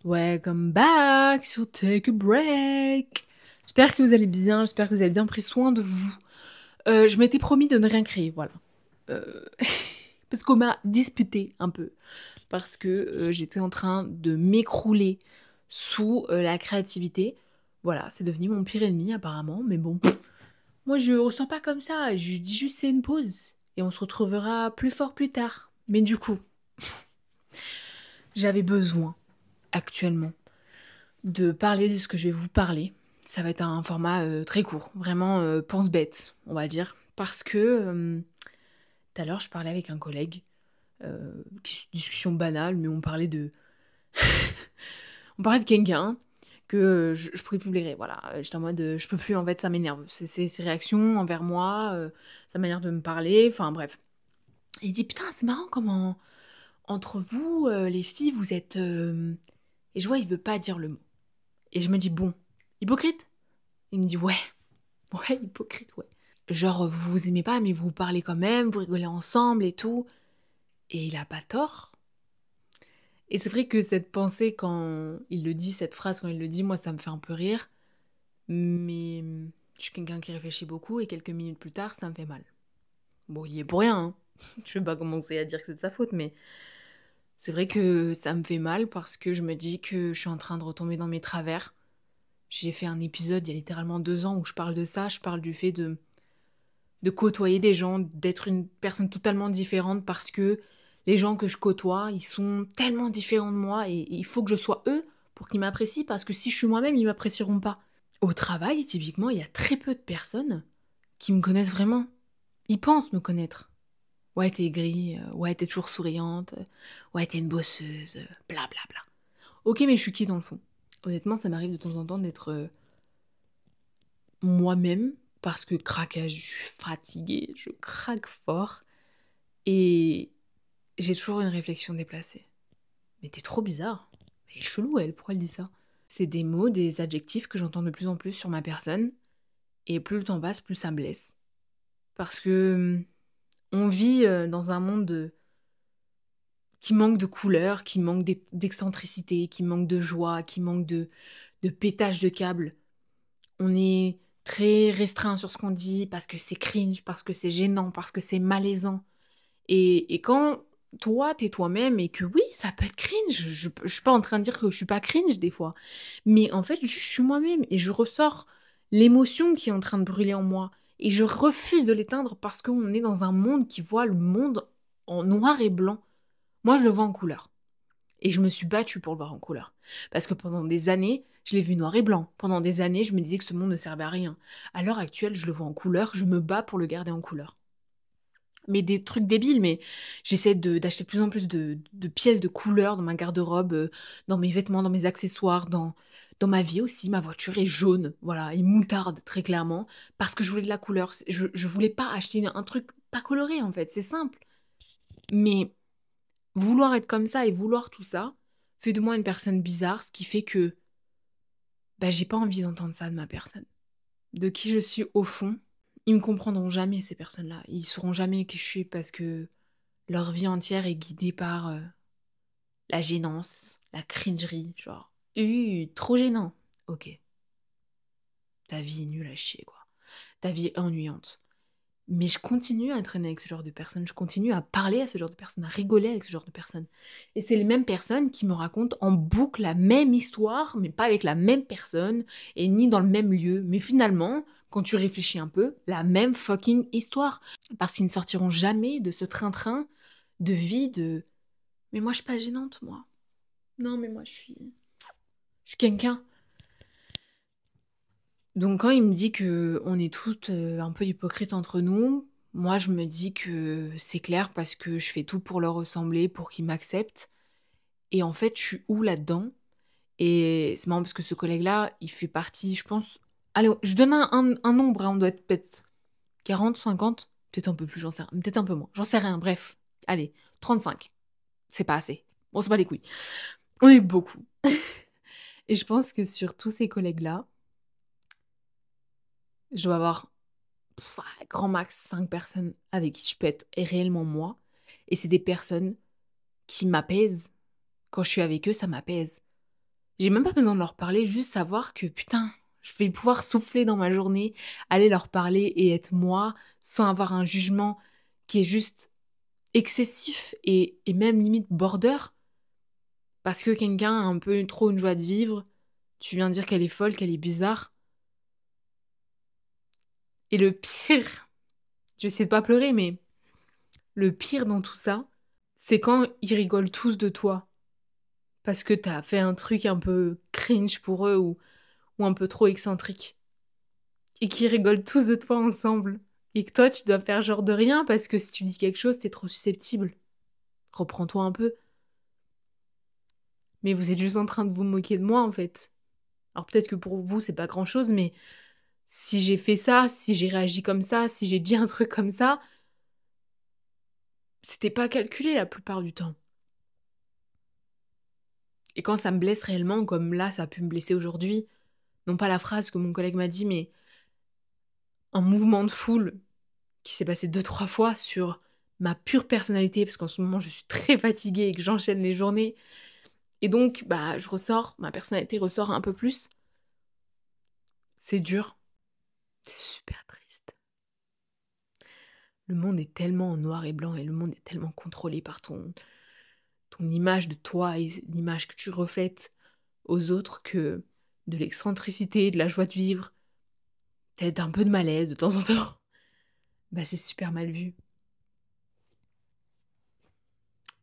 Welcome back sur Take a Break. J'espère que vous allez bien, j'espère que vous avez bien pris soin de vous. Je m'étais promis de ne rien créer, voilà. Euh, Parce qu'on m'a disputé un peu. Parce que j'étais en train de m'écrouler sous la créativité. Voilà, c'est devenu mon pire ennemi apparemment, mais bon. Moi je ressens pas comme ça, je dis juste c'est une pause. Et on se retrouvera plus fort plus tard. Mais du coup, j'avais besoin, actuellement, de parler de ce que je vais vous parler. Ça va être un format très court, vraiment pense-bête, on va dire. Parce que tout à l'heure, je parlais avec un collègue, discussion banale, mais on parlait de... on parlait de quelqu'un que je pourrais plus blairer, voilà. J'étais en mode, je peux plus, en fait, ça m'énerve. Ses réactions envers moi, sa manière de me parler, enfin bref. Et il dit, putain, c'est marrant comment, entre vous, les filles, vous êtes... Et je vois, il veut pas dire le mot. Et je me dis, bon, hypocrite? Il me dit, ouais, hypocrite, ouais. Genre, vous vous aimez pas, mais vous vous parlez quand même, vous rigolez ensemble et tout. Et il a pas tort. Et c'est vrai que cette pensée, quand il le dit, cette phrase, quand il le dit, moi, ça me fait un peu rire. Mais je suis quelqu'un qui réfléchit beaucoup et quelques minutes plus tard, ça me fait mal. Bon, il y est pour rien, hein. Je vais pas commencer à dire que c'est de sa faute, mais c'est vrai que ça me fait mal parce que je me dis que je suis en train de retomber dans mes travers. J'ai fait un épisode il y a littéralement 2 ans où je parle de ça. Je parle du fait de côtoyer des gens, d'être une personne totalement différente parce que les gens que je côtoie, ils sont tellement différents de moi et il faut que je sois eux pour qu'ils m'apprécient parce que si je suis moi-même, ils m'apprécieront pas. Au travail, typiquement, il y a très peu de personnes qui me connaissent vraiment. Ils pensent me connaître. Ouais, t'es aigrie, ouais, t'es toujours souriante, ouais, t'es une bosseuse, bla bla bla. Ok, mais je suis qui dans le fond? Honnêtement, ça m'arrive de temps en temps d'être moi-même parce que craquage, je suis fatiguée, je craque fort et j'ai toujours une réflexion déplacée. Mais t'es trop bizarre. Mais elle est chelou, elle, pourquoi elle dit ça? C'est des mots, des adjectifs que j'entends de plus en plus sur ma personne et plus le temps passe, plus ça me blesse. Parce que on vit dans un monde qui manque de couleurs, qui manque d'excentricité, qui manque de joie, qui manque de pétage de câble. On est très restreint sur ce qu'on dit parce que c'est cringe, parce que c'est gênant, parce que c'est malaisant. Et quand toi, t'es toi-même et que oui, ça peut être cringe, je suis pas en train de dire que je suis pas cringe des fois, mais en fait, je suis moi-même et je ressors l'émotion qui est en train de brûler en moi et je refuse de l'éteindre parce qu'on est dans un monde qui voit le monde en noir et blanc. Moi, je le vois en couleur. Et je me suis battue pour le voir en couleur. Parce que pendant des années, je l'ai vu noir et blanc. Pendant des années, je me disais que ce monde ne servait à rien. À l'heure actuelle, je le vois en couleur, je me bats pour le garder en couleur. Mais des trucs débiles, mais j'essaie d'acheter de plus en plus de pièces de couleur dans ma garde-robe, dans mes vêtements, dans mes accessoires, dans ma vie aussi. Ma voiture est jaune, voilà, et moutarde très clairement, parce que je voulais de la couleur. Je voulais pas acheter un truc pas coloré en fait, c'est simple. Mais vouloir être comme ça et vouloir tout ça fait de moi une personne bizarre, ce qui fait que bah, j'ai pas envie d'entendre ça de ma personne. De qui je suis au fond, ils me comprendront jamais ces personnes-là. Ils sauront jamais qui je suis parce que leur vie entière est guidée par la gênance, la cringerie, genre trop gênant. Ok, ta vie est nulle à chier quoi. Ta vie est ennuyante. Mais je continue à traîner avec ce genre de personnes, je continue à parler à ce genre de personnes, à rigoler avec ce genre de personnes. Et c'est les mêmes personnes qui me racontent en boucle la même histoire, mais pas avec la même personne, et ni dans le même lieu. Mais finalement, quand tu réfléchis un peu, la même fucking histoire. Parce qu'ils ne sortiront jamais de ce train-train de vie de... Mais moi, je suis pas gênante, moi. Non, mais moi, Je suis quelqu'un. Donc quand il me dit que on est toutes un peu hypocrites entre nous, moi je me dis que c'est clair parce que je fais tout pour leur ressembler, pour qu'ils m'acceptent. Et en fait, je suis où là-dedans? Et c'est marrant parce que ce collègue-là, il fait partie, je pense... Allez, je donne un nombre, hein, on doit être peut-être 40, 50, peut-être un peu plus, j'en sais rien, peut-être un peu moins, j'en sais rien, bref. Allez, 35, c'est pas assez. Bon, c'est pas les couilles. On est beaucoup. Et je pense que sur tous ces collègues-là, je dois avoir grand max 5 personnes avec qui je peux être réellement moi. Et c'est des personnes qui m'apaisent. Quand je suis avec eux, ça m'apaise. J'ai même pas besoin de leur parler, juste savoir que putain, je vais pouvoir souffler dans ma journée, aller leur parler et être moi, sans avoir un jugement qui est juste excessif et même limite border. Parce que quelqu'un a un peu trop une joie de vivre, tu viens dire qu'elle est folle, qu'elle est bizarre. Et le pire, je sais de pas pleurer, mais le pire dans tout ça, c'est quand ils rigolent tous de toi. Parce que t'as fait un truc un peu cringe pour eux ou un peu trop excentrique. Et qu'ils rigolent tous de toi ensemble. Et que toi, tu dois faire genre de rien parce que si tu dis quelque chose, t'es trop susceptible. Reprends-toi un peu. Mais vous êtes juste en train de vous moquer de moi, en fait. Alors peut-être que pour vous, c'est pas grand-chose, mais si j'ai fait ça, si j'ai réagi comme ça, si j'ai dit un truc comme ça, c'était pas calculé la plupart du temps. Et quand ça me blesse réellement, comme là, ça a pu me blesser aujourd'hui, non pas la phrase que mon collègue m'a dit, mais un mouvement de foule qui s'est passé 2, 3 fois sur ma pure personnalité, parce qu'en ce moment, je suis très fatiguée et que j'enchaîne les journées. Et donc, bah, ma personnalité ressort un peu plus. C'est dur. C'est super triste. Le monde est tellement en noir et blanc et le monde est tellement contrôlé par ton image de toi et l'image que tu reflètes aux autres que de l'excentricité, de la joie de vivre, peut-être un peu de malaise de temps en temps, bah c'est super mal vu.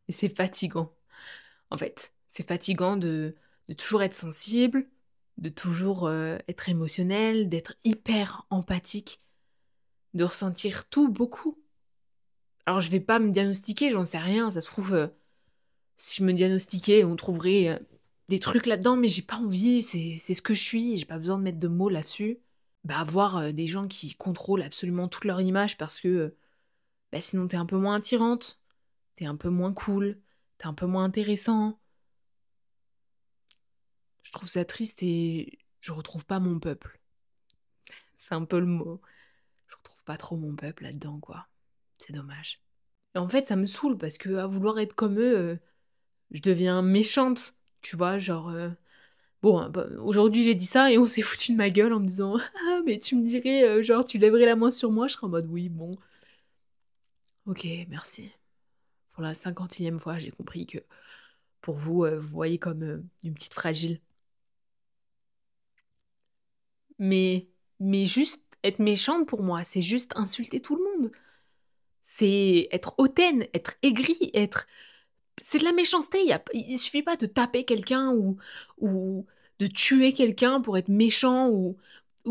Et c'est fatigant, en fait. C'est fatigant de toujours être sensible, de toujours être émotionnel, d'être hyper empathique, de ressentir tout beaucoup. Alors je vais pas me diagnostiquer, j'en sais rien, ça se trouve, si je me diagnostiquais, on trouverait des trucs là-dedans, mais j'ai pas envie, c'est ce que je suis, j'ai pas besoin de mettre de mots là-dessus. Bah avoir des gens qui contrôlent absolument toute leur image parce que bah, sinon t'es un peu moins attirante, t'es un peu moins cool, t'es un peu moins intéressant. Je trouve ça triste et je retrouve pas mon peuple. C'est un peu le mot. Je retrouve pas trop mon peuple là-dedans, quoi. C'est dommage. Et en fait, ça me saoule parce que à vouloir être comme eux, je deviens méchante, tu vois, genre... Bon, hein, bah, aujourd'hui j'ai dit ça et on s'est foutu de ma gueule en me disant «Ah, mais tu me dirais, genre, tu lèverais la main sur moi?» Je serais en mode «Oui, bon, ok, merci.» Pour la 50e fois, j'ai compris que pour vous, vous voyez comme une petite fragile. Mais juste être méchante pour moi, c'est juste insulter tout le monde. C'est être hautaine, être aigri, être... C'est de la méchanceté, il suffit pas de taper quelqu'un ou de tuer quelqu'un pour être méchant ou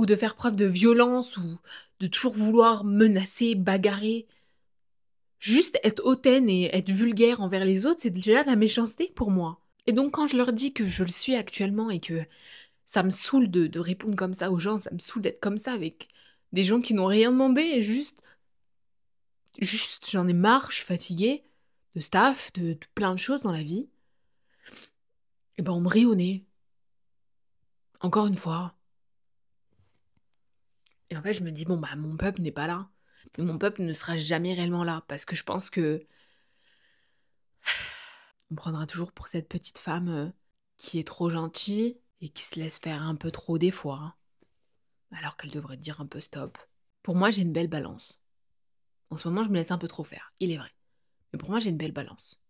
de faire preuve de violence ou de toujours vouloir menacer, bagarrer. Juste être hautaine et être vulgaire envers les autres, c'est déjà de la méchanceté pour moi. Et donc quand je leur dis que je le suis actuellement et que ça me saoule de répondre comme ça aux gens, ça me saoule d'être comme ça avec des gens qui n'ont rien demandé et juste j'en ai marre, je suis fatiguée de staff, de plein de choses dans la vie. Et ben on me rit au nez. Encore une fois. Et en fait je me dis bon bah mon peuple n'est pas là. Mais mon peuple ne sera jamais réellement là parce que je pense que on me prendra toujours pour cette petite femme qui est trop gentille et qui se laisse faire un peu trop des fois, hein. Alors qu'elle devrait dire un peu stop. Pour moi, j'ai une belle balance. En ce moment, je me laisse un peu trop faire, il est vrai. Mais pour moi, j'ai une belle balance.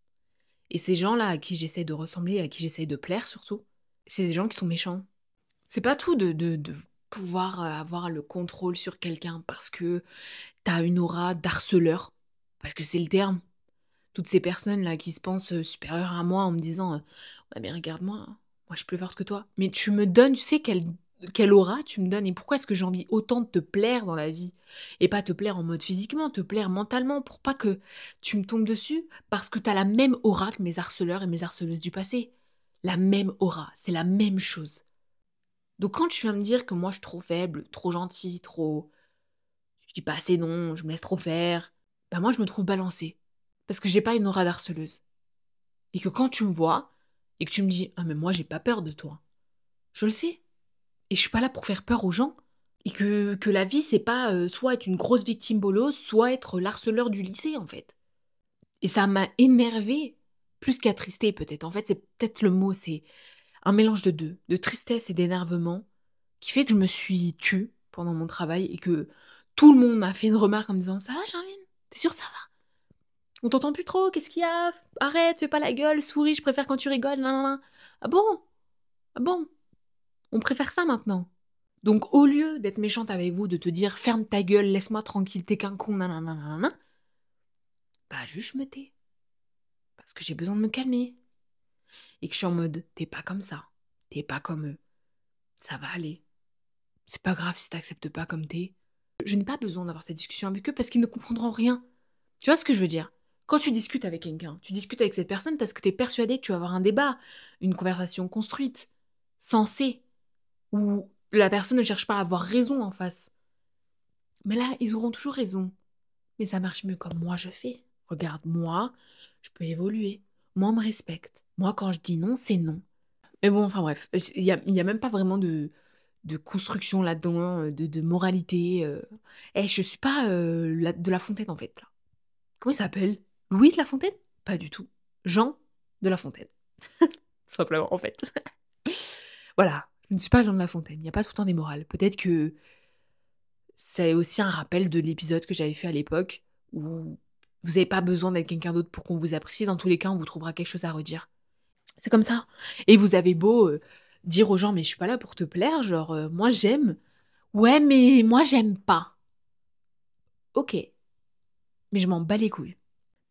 Et ces gens-là à qui j'essaie de ressembler, à qui j'essaie de plaire surtout, c'est des gens qui sont méchants. C'est pas tout de pouvoir avoir le contrôle sur quelqu'un parce que t'as une aura d'harceleur. Parce que c'est le terme. Toutes ces personnes-là qui se pensent supérieures à moi en me disant ouais, mais regarde-moi, hein, moi je suis plus forte que toi. Mais tu me donnes, tu sais, quelle aura tu me donnes et pourquoi est-ce que j'ai envie autant de te plaire dans la vie et pas te plaire en mode physiquement, te plaire mentalement pour pas que tu me tombes dessus parce que t'as la même aura que mes harceleurs et mes harceleuses du passé. La même aura, c'est la même chose. Donc quand tu viens me dire que moi je suis trop faible, trop gentille, trop... Je dis pas assez non, je me laisse trop faire, bah moi je me trouve balancée. Parce que j'ai pas une aura d'harceleuse. Et que quand tu me vois, et que tu me dis «Ah mais moi j'ai pas peur de toi», je le sais. Et je suis pas là pour faire peur aux gens. Et que la vie c'est pas soit être une grosse victime bolos, soit être l'harceleur du lycée en fait. Et ça m'a énervée, plus qu'attristé peut-être. En fait c'est peut-être le mot, c'est... un mélange de deux, de tristesse et d'énervement, qui fait que je me suis tue pendant mon travail et que tout le monde m'a fait une remarque en me disant « Ça va, Charline? T'es sûre ça va? On t'entend plus trop, qu'est-ce qu'il y a? Arrête, fais pas la gueule, souris, je préfère quand tu rigoles, nan. Ah bon? Ah bon? On préfère ça maintenant. » Donc au lieu d'être méchante avec vous, de te dire « Ferme ta gueule, laisse-moi tranquille, t'es qu'un con, nanana. » Bah juste je me tais. Parce que j'ai besoin de me calmer. Et que je suis en mode « T'es pas comme ça. T'es pas comme eux. Ça va aller. C'est pas grave si t'acceptes pas comme t'es. » Je n'ai pas besoin d'avoir cette discussion avec eux parce qu'ils ne comprendront rien. Tu vois ce que je veux dire? Quand tu discutes avec quelqu'un, tu discutes avec cette personne parce que tu es persuadé que tu vas avoir un débat, une conversation construite, sensée, où la personne ne cherche pas à avoir raison en face. Mais là, ils auront toujours raison. Mais ça marche mieux comme moi je fais. Regarde, moi, je peux évoluer. Moi, on me respecte. Moi, quand je dis non, c'est non. Mais bon, enfin bref, il y a même pas vraiment de construction là-dedans, de moralité. Je suis pas de La Fontaine en fait, là. Comment il s'appelle? Louis de La Fontaine? Pas du tout. Jean de La Fontaine. Simplement, en fait. Voilà, je ne suis pas Jean de La Fontaine. Il n'y a pas tout le temps des morales. Peut-être que c'est aussi un rappel de l'épisode que j'avais fait à l'époque où vous n'avez pas besoin d'être quelqu'un d'autre pour qu'on vous apprécie. Dans tous les cas, on vous trouvera quelque chose à redire. C'est comme ça. Et vous avez beau dire aux gens, mais je suis pas là pour te plaire, genre, moi j'aime. Ouais, mais moi j'aime pas. Ok, mais je m'en bats les couilles.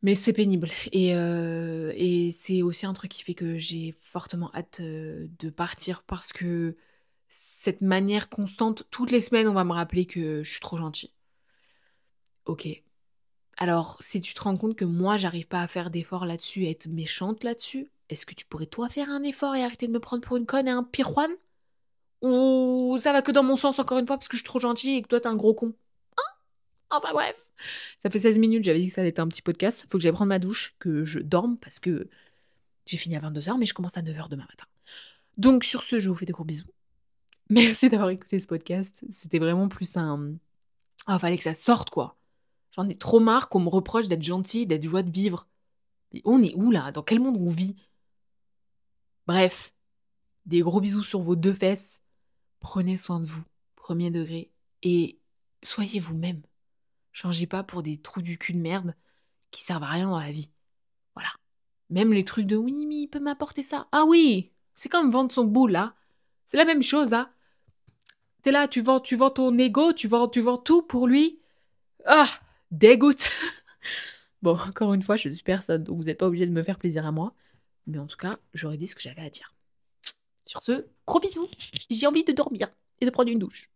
Mais c'est pénible. Et c'est aussi un truc qui fait que j'ai fortement hâte de partir parce que cette manière constante, toutes les semaines, on va me rappeler que je suis trop gentille. Ok. Alors, si tu te rends compte que moi, j'arrive pas à faire d'efforts là-dessus, à être méchante là-dessus, est-ce que tu pourrais toi faire un effort et arrêter de me prendre pour une conne et un pirouane? Ou ça va que dans mon sens encore une fois parce que je suis trop gentille et que toi t'es un gros con? Enfin bref. Ça fait 16 minutes, j'avais dit que ça allait être un petit podcast. Faut que j'aille prendre ma douche, que je dorme parce que j'ai fini à 22h, mais je commence à 9h demain matin. Donc sur ce, je vous fais de gros bisous. Merci d'avoir écouté ce podcast. C'était vraiment plus un... Ah, fallait que ça sorte, quoi. J'en ai trop marre qu'on me reproche d'être gentille, d'être joie de vivre. Mais on est où, là? Dans quel monde on vit? Bref, des gros bisous sur vos deux fesses. Prenez soin de vous, premier degré. Et soyez vous-même. Changez pas pour des trous du cul de merde qui servent à rien dans la vie. Voilà. Même les trucs de oui, mais il peut m'apporter ça. Ah oui, c'est comme vendre son bout, là. C'est la même chose, hein. T'es là, tu vends ton ego, tu vends tout pour lui. Ah, dégoûte. Bon, encore une fois, je suis personne, donc vous n'êtes pas obligé de me faire plaisir à moi. Mais en tout cas, j'aurais dit ce que j'avais à dire. Sur ce, gros bisous. J'ai envie de dormir et de prendre une douche.